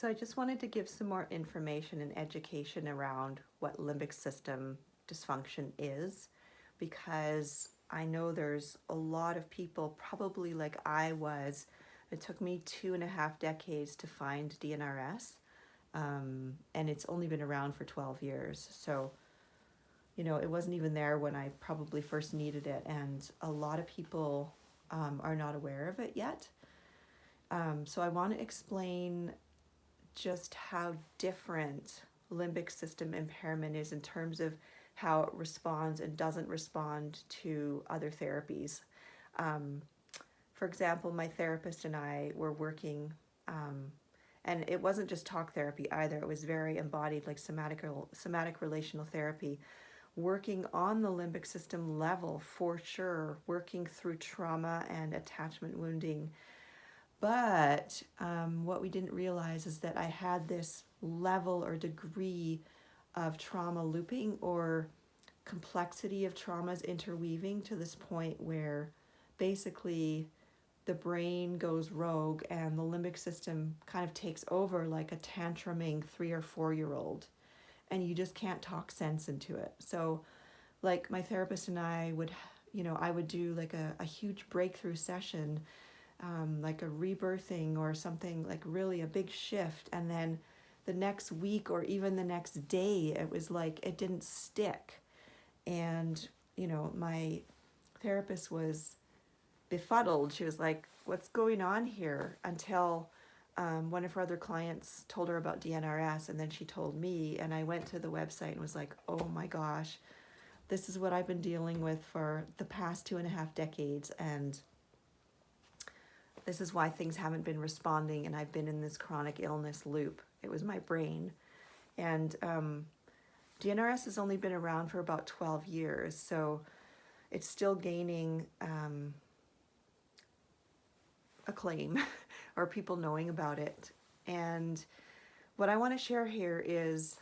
So I just wanted to give some more information and education around what limbic system dysfunction is, because I know there's a lot of people, probably like I was. It took me 2.5 decades to find DNRS, and it's only been around for 12 years. So, it wasn't even there when I probably first needed it, and a lot of people are not aware of it yet. So I want to explain just how different limbic system impairment is in terms of how it responds and doesn't respond to other therapies. For example, my therapist and I were working, and it wasn't just talk therapy either. It was very embodied, like somatic relational therapy, working on the limbic system level for sure, working through trauma and attachment wounding. But what we didn't realize is that I had this level or degree of trauma looping or complexity of traumas interweaving to this point where basically the brain goes rogue and the limbic system kind of takes over like a tantruming 3 or 4 year old, and you just can't talk sense into it. So like my therapist and I would, I would do like a huge breakthrough session, like a rebirthing or something, like really a big shift, and then the next week or even the next day it was like it didn't stick. And my therapist was befuddled. She was like, what's going on here? Until one of her other clients told her about DNRS, and then she told me, and I went to the website and was like, oh my gosh, this is what I've been dealing with for the past 2.5 decades, and this is why things haven't been responding, and I've been in this chronic illness loop. It was my brain. And DNRS has only been around for about 12 years, so it's still gaining acclaim or people knowing about it. And what I want to share here is,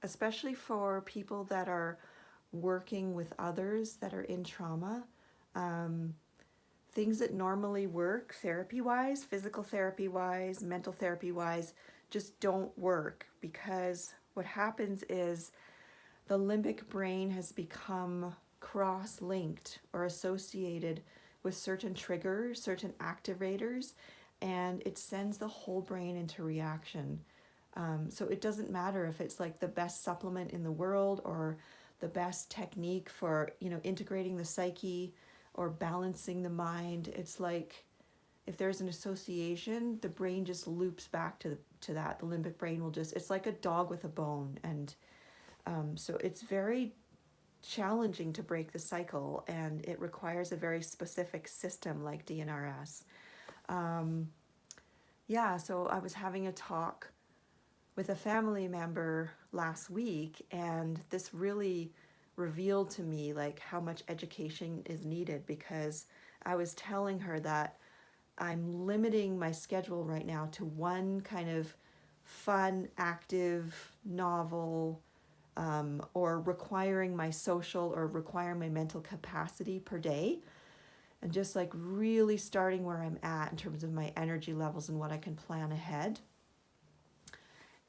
especially for people that are working with others that are in trauma, things that normally work therapy-wise, physical therapy-wise, mental therapy-wise, just don't work, because what happens is the limbic brain has become cross-linked or associated with certain triggers, certain activators, and it sends the whole brain into reaction. So it doesn't matter if it's like the best supplement in the world or the best technique for, integrating the psyche or balancing the mind. It's like if there's an association, the brain just loops back to that. The limbic brain will just, it's like a dog with a bone. And so it's very challenging to break the cycle, and it requires a very specific system like DNRS. So I was having a talk with a family member last week, and this really revealed to me like how much education is needed, because I was telling her that I'm limiting my schedule right now to one kind of fun, active novel, or requiring my social or requiring my mental capacity per day, and just like really starting where I'm at in terms of my energy levels and what I can plan ahead.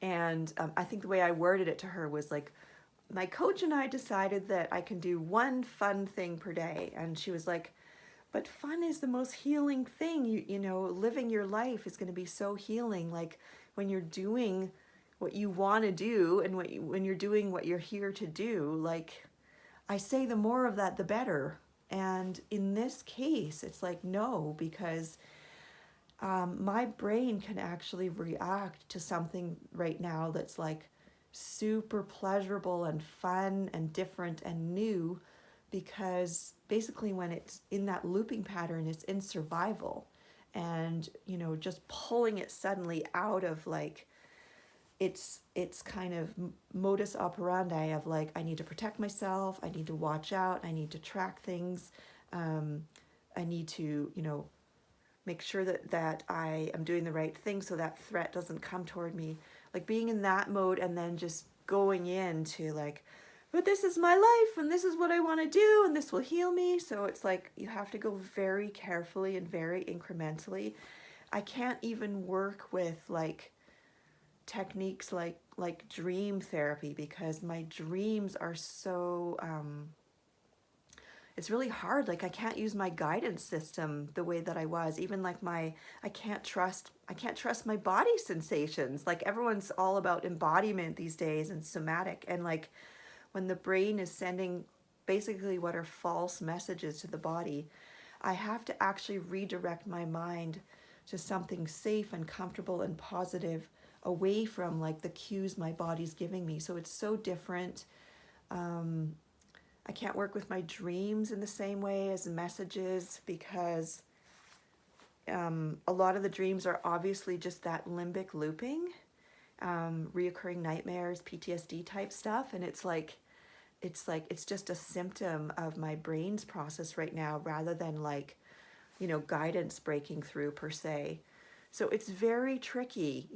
And I think the way I worded it to her was like, my coach and I decided that I can do one fun thing per day. And she was like, but fun is the most healing thing. Living your life is going to be so healing. Like when you're doing what you want to do and when you're doing what you're here to do, like I say, the more of that, the better. And in this case, it's like, no, because my brain can actually react to something right now that's like super pleasurable and fun and different and new, because basically when it's in that looping pattern, it's in survival. And just pulling it suddenly out of like it's kind of modus operandi of like, I need to protect myself, I need to watch out, I need to track things, I need to make sure that I am doing the right thing so that threat doesn't come toward me. Like being in that mode and then just going into like, but this is my life and this is what I want to do and this will heal me. So it's like you have to go very carefully and very incrementally. I can't even work with like techniques like dream therapy, because my dreams are so it's really hard. Like I can't use my guidance system the way that I was. Even like I can't trust my body sensations. Like everyone's all about embodiment these days and somatic, and like when the brain is sending basically what are false messages to the body, I have to actually redirect my mind to something safe and comfortable and positive, away from like the cues my body's giving me. So it's so different. I can't work with my dreams in the same way as messages, because a lot of the dreams are obviously just that limbic looping, reoccurring nightmares, PTSD type stuff. And it's just a symptom of my brain's process right now, rather than like, guidance breaking through per se. So it's very tricky,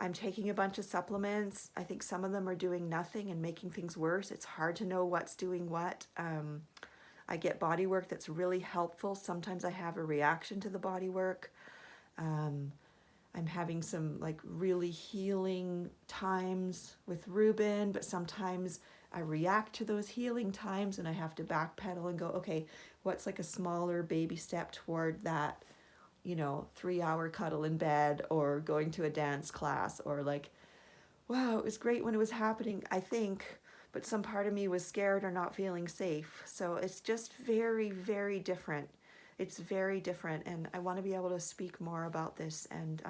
I'm taking a bunch of supplements. I think some of them are doing nothing and making things worse. It's hard to know what's doing what. I get body work that's really helpful. Sometimes I have a reaction to the body work. I'm having some like really healing times with Ruben, but sometimes I react to those healing times and I have to backpedal and go, okay, what's like a smaller baby step toward that, 3-hour cuddle in bed, or going to a dance class, or like, wow, it was great when it was happening, I think, but some part of me was scared or not feeling safe. So it's just very, very different. It's very different. And I want to be able to speak more about this and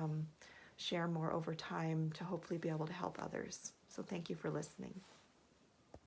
share more over time to hopefully be able to help others. So thank you for listening.